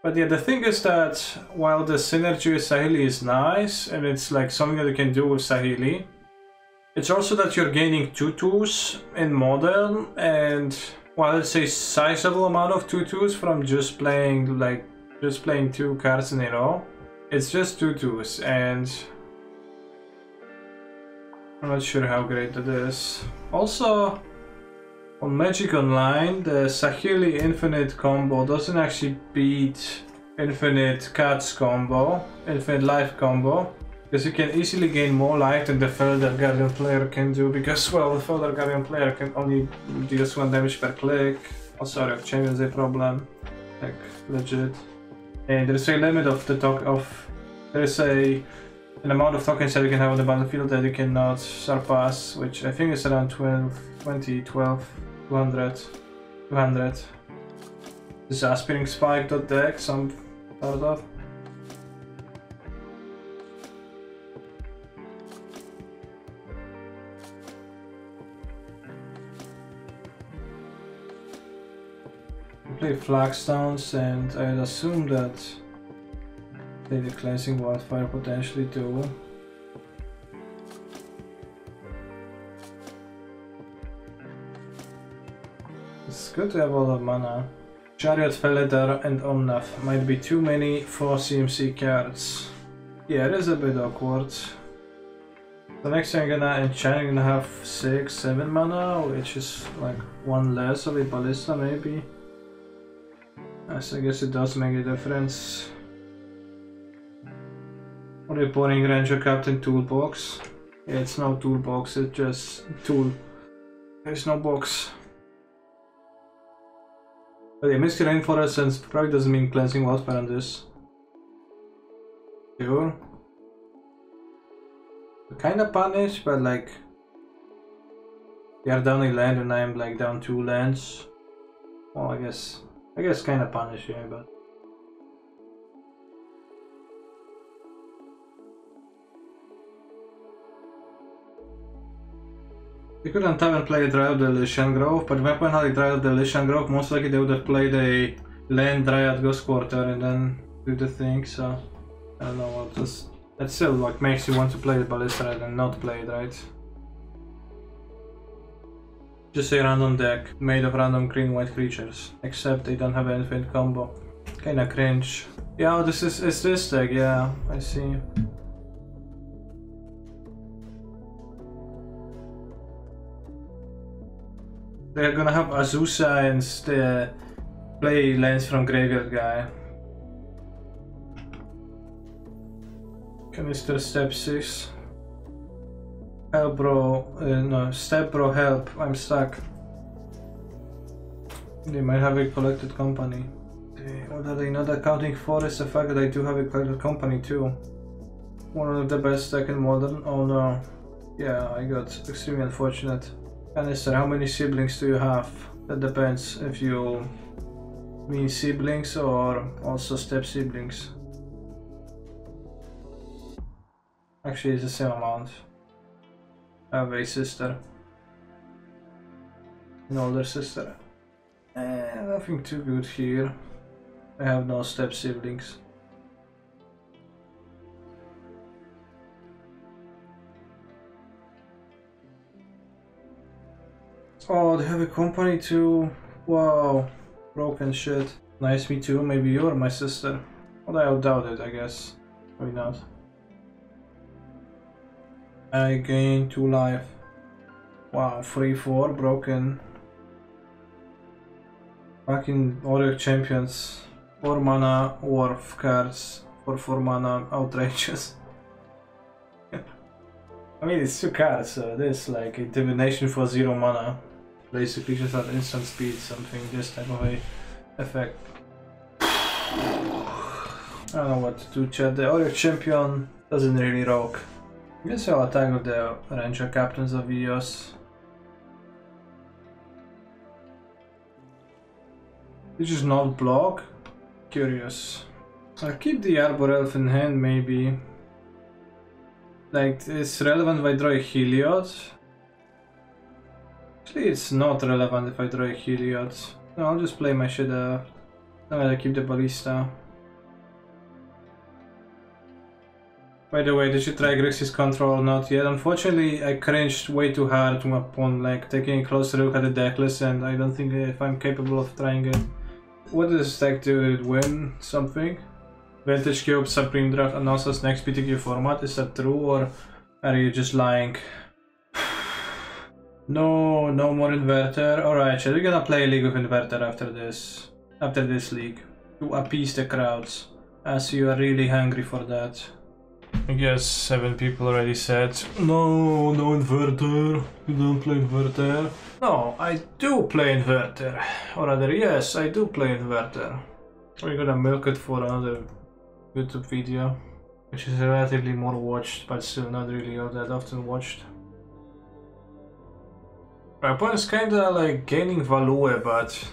But yeah, the thing is that while the synergy with Sahili is nice, and it's like something that you can do with Sahili, it's also that you're gaining tutus in Modern, and while it's a sizable amount of tutus from just playing 2 cards in a row, it's just tutus, and I'm not sure how great that is. Also, on Magic Online, the Sahili Infinite combo doesn't actually beat Infinite Cards combo, Infinite Life combo, because you can easily gain more life than the Felder Guardian player can do, because, well, the Felder Guardian player can only deals 1 damage per click. Also, our champion is a problem, like, legit. And there's a limit of the there's an amount of tokens that you can have on the battlefield that you cannot surpass, which I think is around 200. This is Aspiring Spike.deck, some sort of. Play Flagstones, and I'd assume that play the Cleansing Wildfire potentially too. It's good to have a lot of mana. Chariot, Felidar, and Omnath might be too many for CMC cards. Yeah, it is a bit awkward. The next thing I'm gonna enchant, I'm gonna have 6-7 mana, which is like 1 less of a Ballista maybe. Yes, I guess it does make a difference. Or a boring Ranger Captain toolbox. Yeah, it's no toolbox, it's just tool. There's no box. But yeah, Misty Rainforest probably doesn't mean Cleansing Wildfire on this. Sure. Kinda punish, but like they are down a land and I'm like down 2 lands. Well, I guess kinda punish, yeah, but they could untap and play a Dryad the Elysian Grove, but if my opponent had a Dryad the Elysian Grove, most likely they would have played a land Dryad Ghost Quarter and then do the thing, so I don't know what this. That still like makes you want to play the Ballista and not play it, right? Just a random deck made of random green-white creatures, except they don't have an infinite combo. Kinda cringe. Yeah, it's this deck, yeah, I see. They're gonna have Azusa and play lands from Graveyard guy. Kanister step 6. Help bro, no, step bro help, I'm stuck. They might have a collected company. What are they not accounting for is the fact that I do have a collected company too. One of the best deck in Modern, oh no. Yeah, I got extremely unfortunate. Kanister, how many siblings do you have? That depends if you mean siblings or also step siblings. Actually, it's the same amount. I have a sister. An older sister. Nothing too good here. I have no step siblings. Oh, they have a company too. Wow. Broken shit. Nice, me too. Maybe you're my sister. Well, I doubt it, I guess. Maybe not. I gained 2 life. Wow, 3-4, broken. Back in Warrior Champions. 4 mana, Wharf cards. For 4 mana, outrageous. I mean, it's 2 cards, so it is like a divination for 0 mana. Basically just at instant speed, something, this type of a effect. I don't know what to do, chat. The Warrior Champion doesn't really rock. I guess I'll attack with the Ranger Captains of Eos. Which is not block? Curious. I'll keep the Arbor Elf in hand, maybe. Like, it's relevant if I draw a Heliod. Actually, it's not relevant if I draw a Heliod. No, I'll just play my shit up. I'm gonna keep the Ballista. By the way, did you try Grixis control? Not yet. Unfortunately, I cringed way too hard upon like taking a closer look at the decklist, and I don't think if I'm capable of trying it. What does this deck do? Did it win something? Vintage Cube Supreme Draft announces next PTQ format. Is that true, or are you just lying? No more Inverter. Alright, so we're gonna play a League of Inverter after this league. To appease the crowds, as you are really hungry for that. I guess 7 people already said, no Inverter, you don't play Inverter. No, I do play Inverter. Or rather, yes, I do play Inverter. We're gonna milk it for another YouTube video, which is relatively more watched, but still not really all that often watched. My opponent's kinda like gaining value, but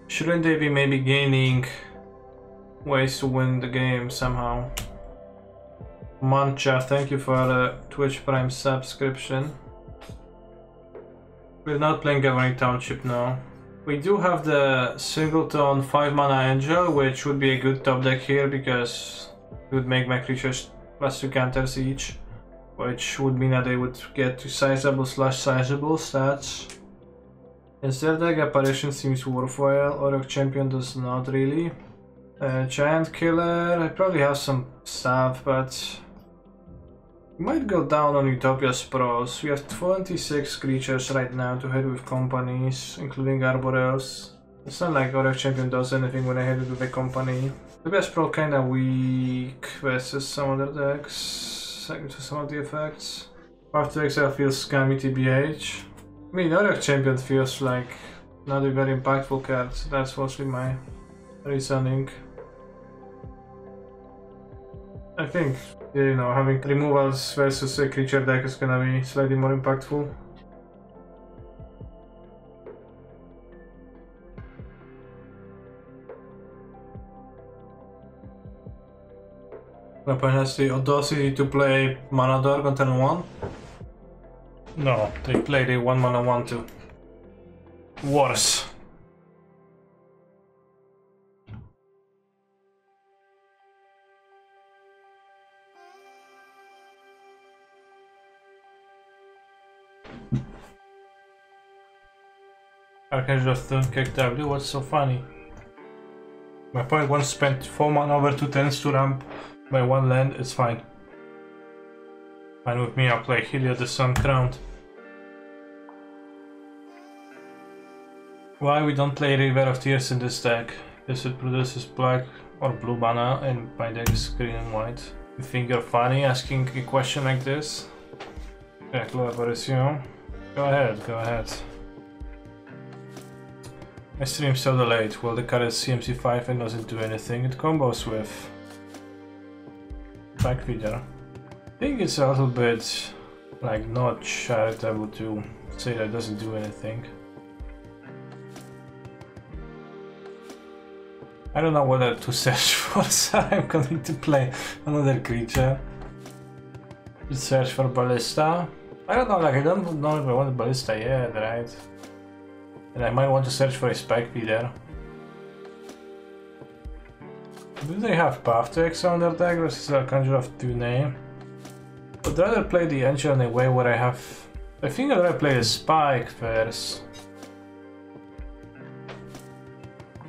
shouldn't they be maybe gaining ways to win the game somehow? Mancha, thank you for the Twitch Prime subscription. We're not playing Governing Township now. We do have the Singleton 5 mana Angel, which would be a good top deck here because it would make my creatures +2 counters each, which would mean that they would get to sizable/sizable stats. Instead, deck Apparition seems worthwhile. Orc Champion does not really. Giant Killer, I probably have some stuff, but might go down on Utopia Sprawls. We have 26 creatures right now to hit with companies, including Arborels. It's not like Orc Champion does anything when I hit it with a company. Utopia Sprawl kinda weak versus some other decks, to some of the effects. After Exile feels scammy TBH. I mean, Orc Champion feels like not a very impactful card, so that's mostly my reasoning. I think, you know, having removals versus a creature deck is gonna be slightly more impactful. My opponent has the audacity to play Mana Dork on turn 1. No, they played a 1 mana 1/2. Worse. Archangel just kicked W, what's so funny? My opponent once spent 4 mana over 2 turns to ramp by 1 land, it's fine. Fine with me, I'll play Heliod the Sun Crowned. Why we don't play River of Tears in this deck? Because it produces black or blue mana and my deck is green and white. You think you're funny asking a question like this? Yeah, collaboration. Go ahead. I stream so delayed. Well, the card is CMC5 and doesn't do anything. It combos with Backfeeder. I think it's a little bit like not charitable to say that it doesn't do anything. I don't know whether to search for, so I'm going to play another creature. Just search for Ballista. I don't know, like I don't know if I want a Ballista yet, right? And I might want to search for a Spike Feeder. Do they have Path to Exile on their deck versus Archangel of Dune? I'd rather play the Angel in a way where I think I'd rather play the Spike first.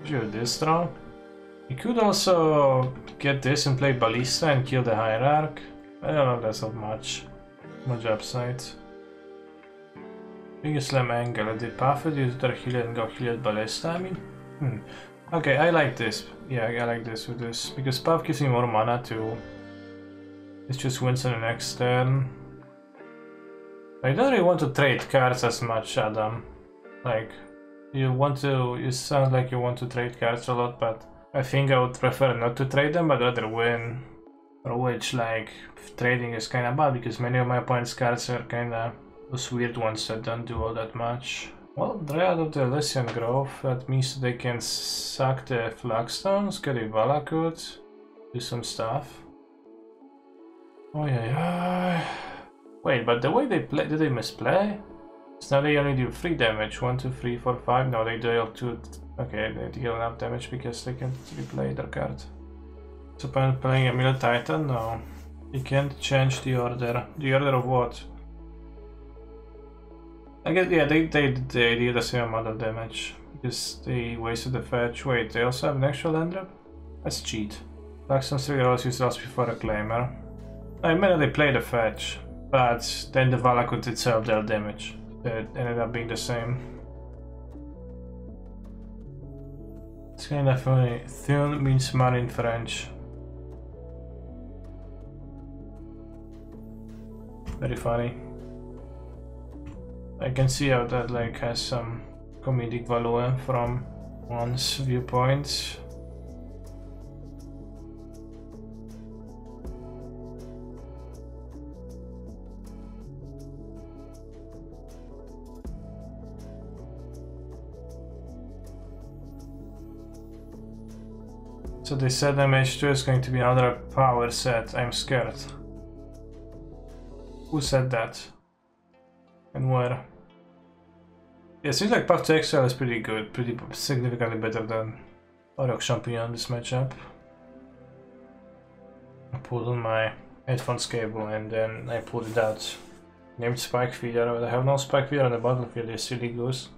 Do this draw. You could also get this and play Ballista and kill the Hierarch. I don't know if that's not much upside. Big Slam Angle, I did Path it, use their Heliod and go Heliod Ballista, I mean. Okay, I like this. Yeah, I like this with this. Because Path gives me more mana too. It just wins on the next turn. I don't really want to trade cards as much, Adam. Like, you sound like you want to trade cards a lot, but I think I would prefer not to trade them, but rather win. For which, like, trading is kinda bad, because many of my opponent's cards are kinda those weird ones that don't do all that much. Well, Dryad of the Elysian Grove, that means they can suck the Flagstones, get a Valakut, do some stuff. Oh yeah. Wait, but the way they play, did they misplay? So now they only do 3 damage, 1, 2, 3, 4, 5, no they deal 2, okay, they deal enough damage because they can replay their card. Is opponent playing a Mill Titan? No. You can't change the order. The order of what? I guess, yeah, they deal the same amount of damage. Because they wasted the fetch. Wait, they also have an extra land drop? That's cheat. Blackstone's trigger always used last before a claimer. I mean, they played the fetch, but then the Valakut itself dealt damage. That ended up being the same. It's kind of funny. Thune means money in French. Very funny. I can see how that like has some comedic value from one's viewpoint. So they said MH2 is going to be another power set. I'm scared. Who said that? And where? Yeah, it seems like Path to Exile is pretty good, pretty significantly better than Orok Champignon in this matchup. I pulled on my headphones cable and then I pulled it out. Named Spike Feeder, but I have no Spike Feeder on the battlefield, you silly goose.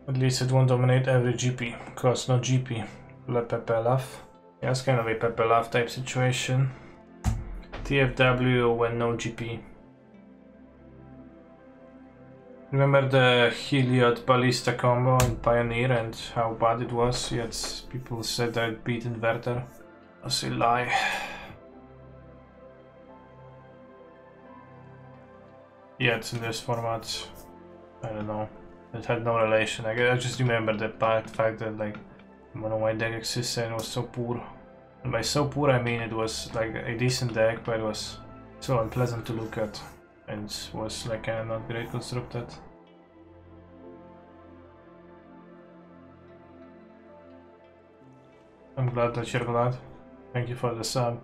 At least it won't dominate every GP, cause no GP. Let Pepe laugh. Yeah, it's kind of a Pepe laugh type situation. TFW when no GP. Remember the Heliod Ballista combo in Pioneer and how bad it was? Yet people said that it beat Inverter. That's a lie. Yet in this format, I don't know. It had no relation. I just remember the fact that like mono white deck existed and it was so poor. And by so poor I mean it was like a decent deck, but it was so unpleasant to look at and was like not great constructed. I'm glad that you're glad. Thank you for the sub.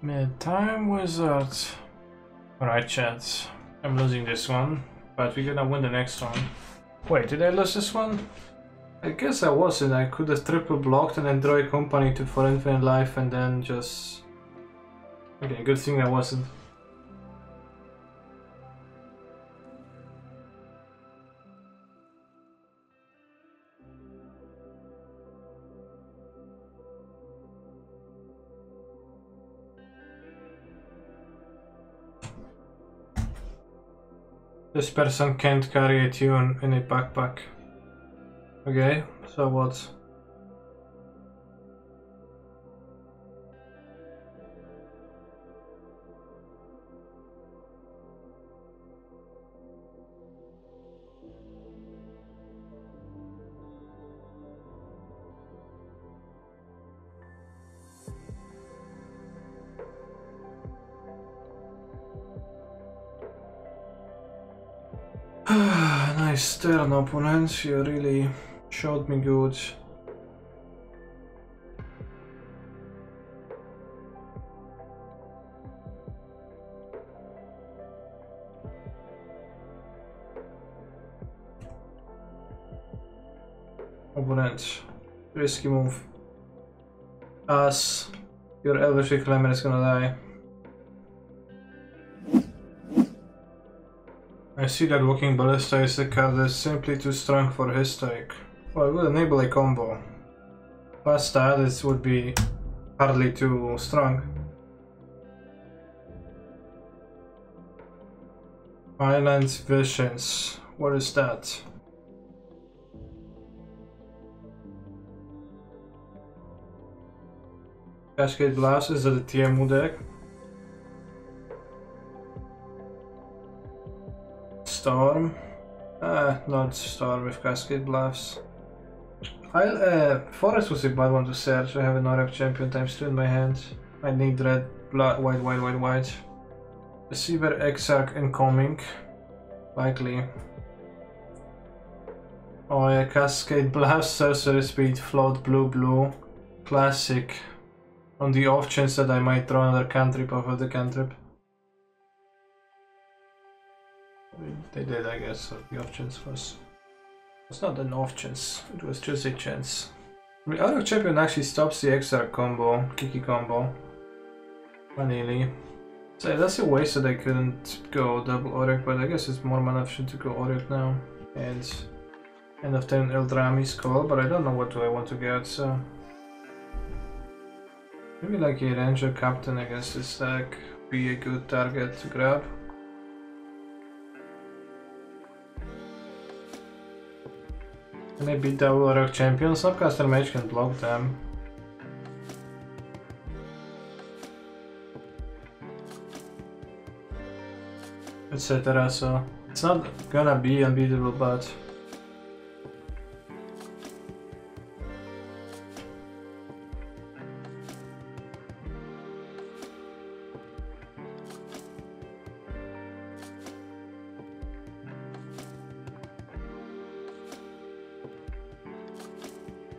Mid-time wizard. Alright, chat. I'm losing this one, but we're gonna win the next one. Wait, did I lose this one? I guess I wasn't. I could have triple blocked and then draw a company for infinite life and then just... Okay, good thing I wasn't. This person can't carry a tune in a backpack. Okay, so what? Nice turn, opponent. You really showed me good. Opponent. Risky move. As your Elvish Reclaimer is gonna die. I see that Walking Ballista is a card that's simply too strong for his take. Well, it would enable a combo. Past that, it would be hardly too strong. Island Visions. What is that? Cascade Blast, is that a TMU deck? Storm? Not Storm with Cascade Blasts. Forest was a bad one to search. I have an RF Champion ×2 in my hand. I need red, white. Receiver Exarch incoming. Likely. Oh yeah, Cascade Blast, Sorcery Speed, Float, blue. Classic. On the off chance that I might throw another cantrip off of the cantrip. They did, I guess, so the off chance was... It's not an off chance, it was just a chance. The other champion actually stops the extra combo, Kiki combo. Finally. So that's a waste that I couldn't go double Auric, but I guess it's more mana efficient to go Auric now. And end of turn Eldrami's call, but I don't know what do I want to get, so... Maybe like a Ranger Captain against this deck be a good target to grab. Can I beat double Auric champion? Snapcaster Mage can block them. Etc. So it's not gonna be unbeatable, but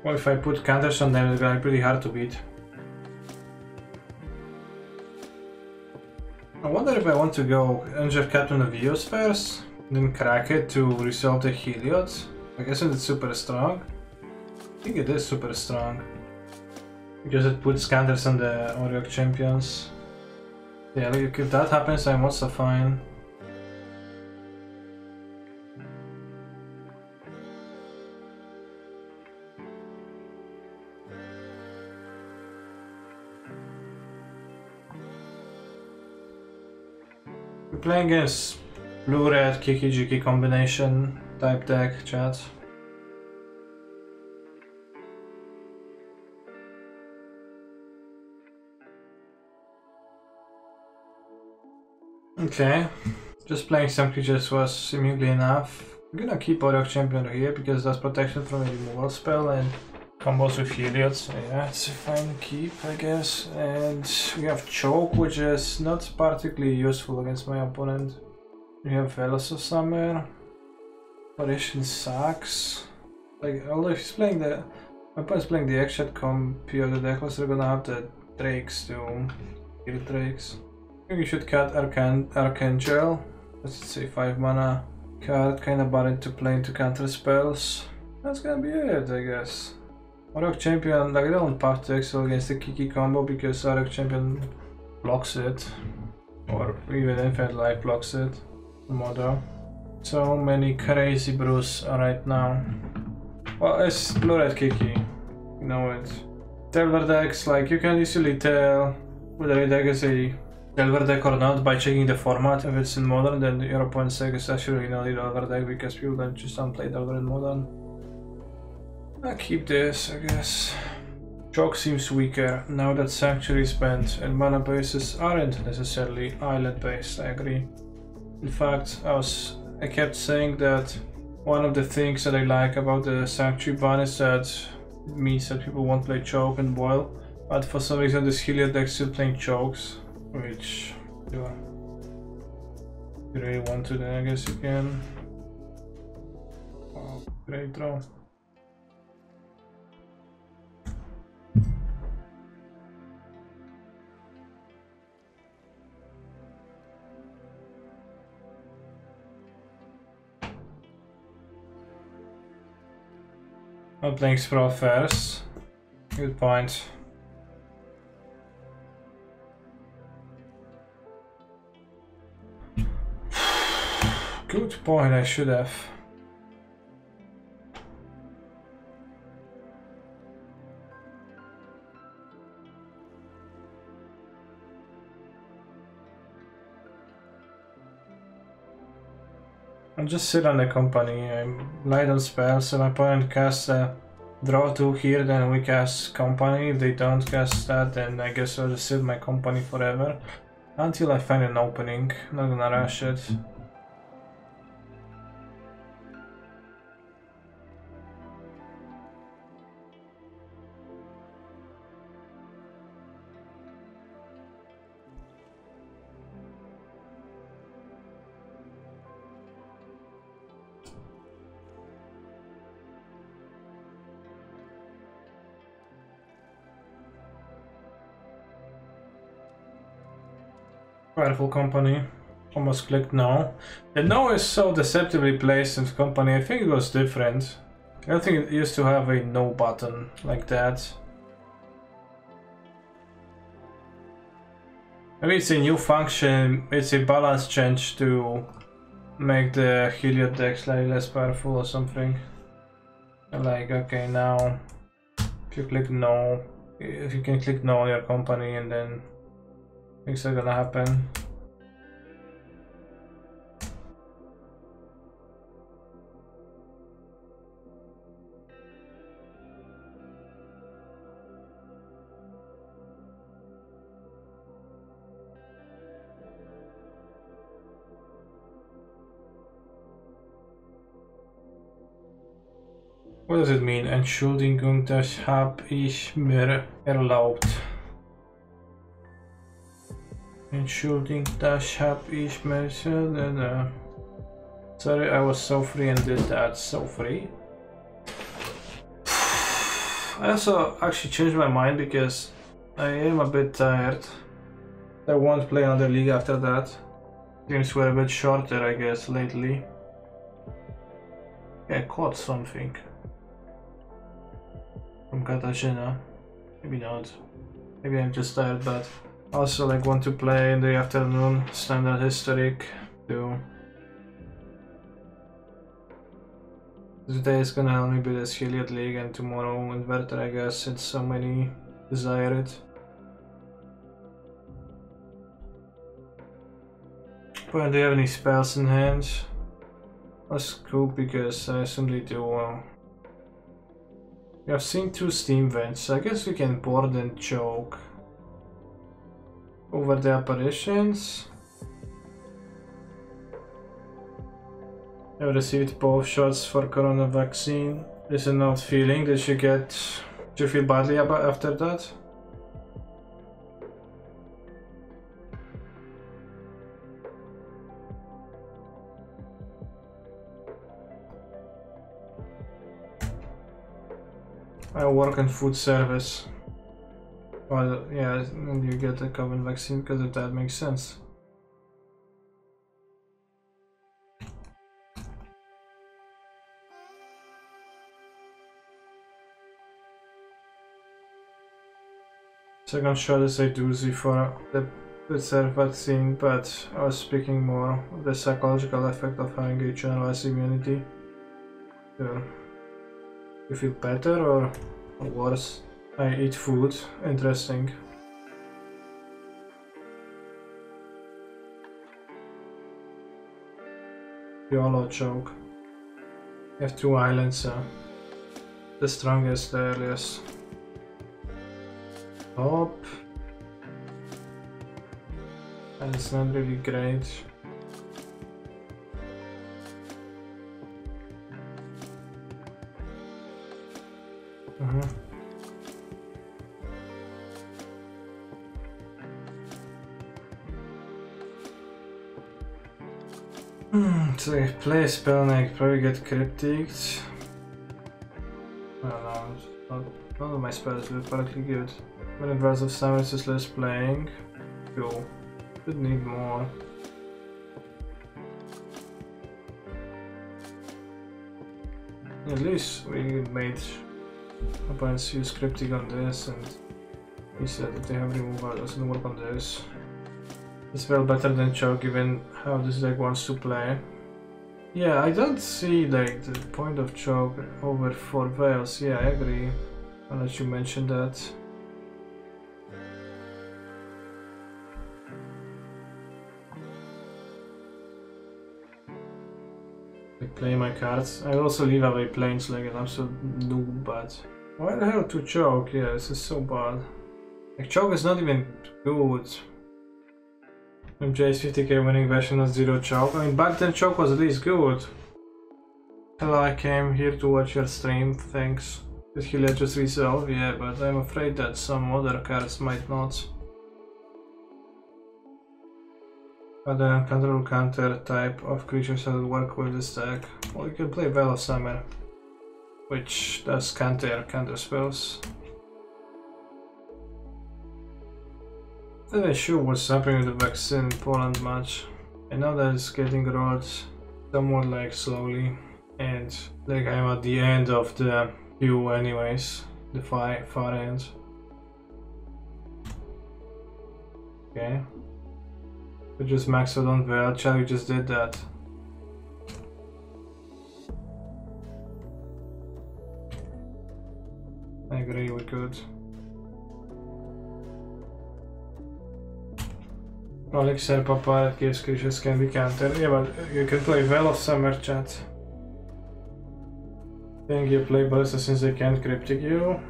well, if I put counters on them, it's gonna be pretty hard to beat. I wonder if I want to go Angel Captain of Eos first, then crack it to resolve the Heliod. I guess it's super strong. I think it is super strong. Because it puts counters on the Auric champions. Yeah, like if that happens, I'm also fine. We're playing against blue-red Kiki-Jiki combination type deck, chat. Okay, just playing some creatures was seemingly enough. I'm gonna keep Auric Champion here because that's protection from a removal spell and combos with Heliod, so yeah, it's a fine keep, I guess. And we have Choke, which is not particularly useful against my opponent. We have Velos of Summer. Apparition sucks. Like, although if he's playing the... My opponent's playing the X-Shot comp of the decklist, we're gonna have the Drakes to kill Drakes. I think we should cut Archangel. Let's say 5 mana card, kinda bad to play into counter spells. That's gonna be it, I guess. Auric Champion, like I don't path to Excel against the Kiki combo because Auric Champion blocks it. Or even Infinite Life blocks it. Mother. So many crazy brews right now. Well, it's blue-red Kiki. You know it. Delver decks, like you can easily tell whether a deck is a Delver deck or not by checking the format. If it's in Modern, then your opponent's deck is actually not a Delver deck because people don't play Delver in Modern. I'll keep this, I guess. Choke seems weaker now that Sanctuary is banned and mana bases aren't necessarily island based, I agree. In fact, I kept saying that one of the things that I like about the Sanctuary ban is that it means that people won't play Choke and Boil, but for some reason this Heliod deck is still playing Chokes, which, yeah, if you really want to, then I guess you can. Wow, great draw. I'm playing Sprawl first. Good point. Good point, I should have. I'll just sit on the company. I'm light on spells, so my opponent casts a draw 2 here, then we cast company. If they don't cast that, then I guess I'll just sit my company forever. Until I find an opening. I'm not gonna rush it. Powerful company. Almost clicked no. The no is so deceptively placed in the company. I think it was different. I don't think it used to have a no button like that. Maybe it's a new function. It's a balance change to make the Heliod deck slightly less powerful or something. Like, okay, now if you click no, if you can click no on your company and then things are gonna happen. What does it mean? Entschuldigung, das hab ich mir erlaubt. Entschuldigung, das hab ich mir... Sorry, I was so free and did that. So free. I also actually changed my mind because I am a bit tired. I won't play another league after that. Games were a bit shorter, I guess, lately. I caught something. From Katarzyna. Maybe not. Maybe I'm just tired, but also like want to play in the afternoon standard historic too. Today is gonna only be this Heliod League and tomorrow Inverter, I guess, since so many desire it. But do you have any spells in hand? That's cool because I assume they do. We have seen 2 steam vents, so I guess we can board and choke over the apparitions. I've received both shots for corona vaccine. Is it not feeling? Did you feel badly about after that? I work in food service. Well, yeah, and you get the COVID vaccine because if that makes sense. Second shot is a doozy for the food vaccine, but I was speaking more of the psychological effect of having a generalized immunity. You feel better or worse? I eat food. Interesting. YOLO choke. You have 2 islands. The strongest, the earliest. Top. And it's not really great. So if play a spell and I probably get cryptic. I don't know, none of my spells were partly good. When Advice of Summons is less playing. Cool. Could need more. At least we made opponents use cryptic on this, and he said that they have removal doesn't work on this. It's well better than choke given how this deck wants to play. Yeah, I don't see like the point of choke over 4 veils. Yeah, I agree. Unless you mentioned that. I play my cards. I also leave away planes like an absolute noob, but why the hell to choke? Yeah, this is so bad. Like choke is not even good. MJ's 50k winning version of 0 choke. I mean, back then choke was at least good. Hello, I came here to watch your stream, thanks. Did he let us resolve? Yeah, but I'm afraid that some other cards might not. But the uncontrollable counter type of creatures that work with this deck. Well, you can play Veil of Summer, which does counter spells. I'm not sure what's happening with the vaccine in Poland match. I know that it's getting rolled somewhat like slowly, and like I'm at the end of the queue anyways, the far end. Okay. We just maxed out on Vel. Charlie just did that. I agree, we could. Elixir Papa gives creatures can be countered. Yeah, but you can play Veil of Summer, chat. Think you play Ballista since they can't cryptic you?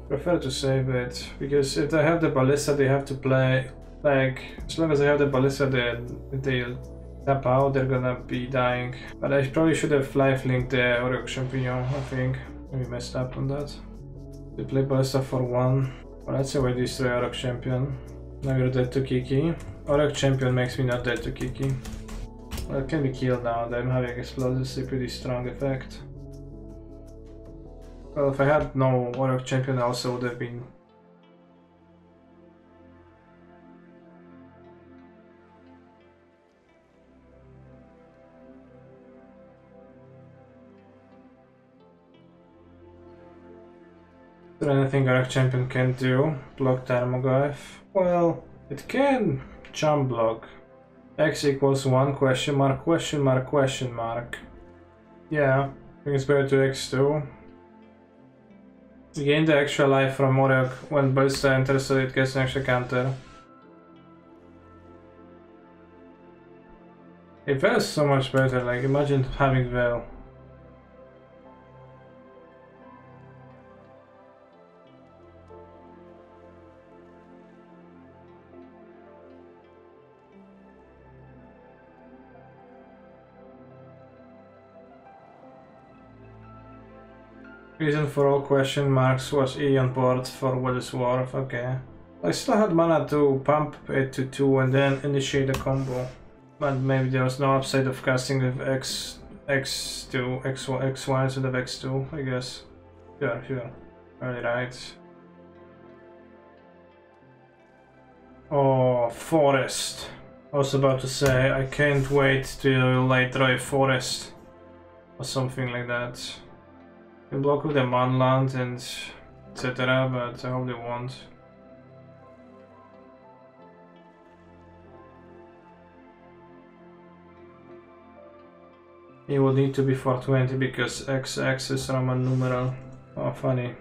Prefer to save it, because if they have the Ballista they have to play, like, as long as they have the Ballista they'll tap out, they're gonna be dying. But I probably should have lifelinked the Oreo Champignon, I think. Maybe messed up on that. They play Ballista for 1. Well, let's say we destroy Oreo Champion. Now you're dead to Kiki. Oreo Champion makes me not dead to Kiki. Well, it can be killed now, then having explosives is a pretty strong effect. Well, if I had no Oreo Champion I also would have been... Is there anything Oreo Champion can do? Block Thermoglyph? Well, it can jump block. X equals 1 question mark question mark question mark. Yeah, I think it's better to X2. You gain the extra life from Oreo when Ballista enters, so it gets an extra counter. It feels so much better, like imagine having Veil. Reason for all question marks was E on board for Willis Wharf, okay. I still had mana to pump it to 2 and then initiate a combo. But maybe there was no upside of casting with X2, X1 instead of X2, I guess. Sure. Really right. Oh, Forest. I was about to say, I can't wait till late draw Forest. Or something like that. You block with the Manland and etc, but I hope they won't. It will need to be 420 because XX is Roman numeral. Oh, funny.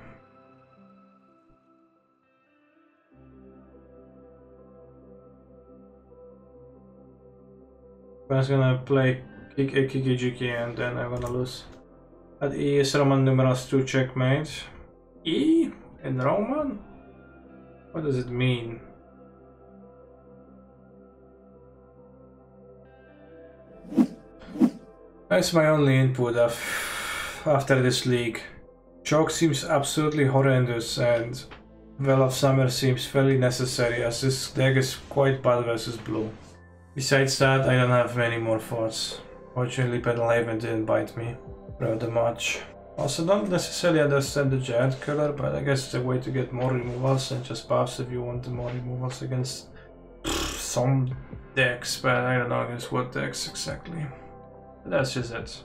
I was gonna play Kiki Jiki and then I'm gonna lose. At E is Roman numerals 2 checkmate. E in Roman? What does it mean? That's my only input after this league. Choke seems absolutely horrendous and Veil of Summer seems fairly necessary as this deck is quite bad versus blue. Besides that, I don't have any more thoughts. Fortunately, Penhaven didn't bite me rather much. Also, don't necessarily understand the Giant Killer, but I guess it's a way to get more removals and just buffs if you want more removals against some decks, but I don't know against what decks exactly. But that's just it.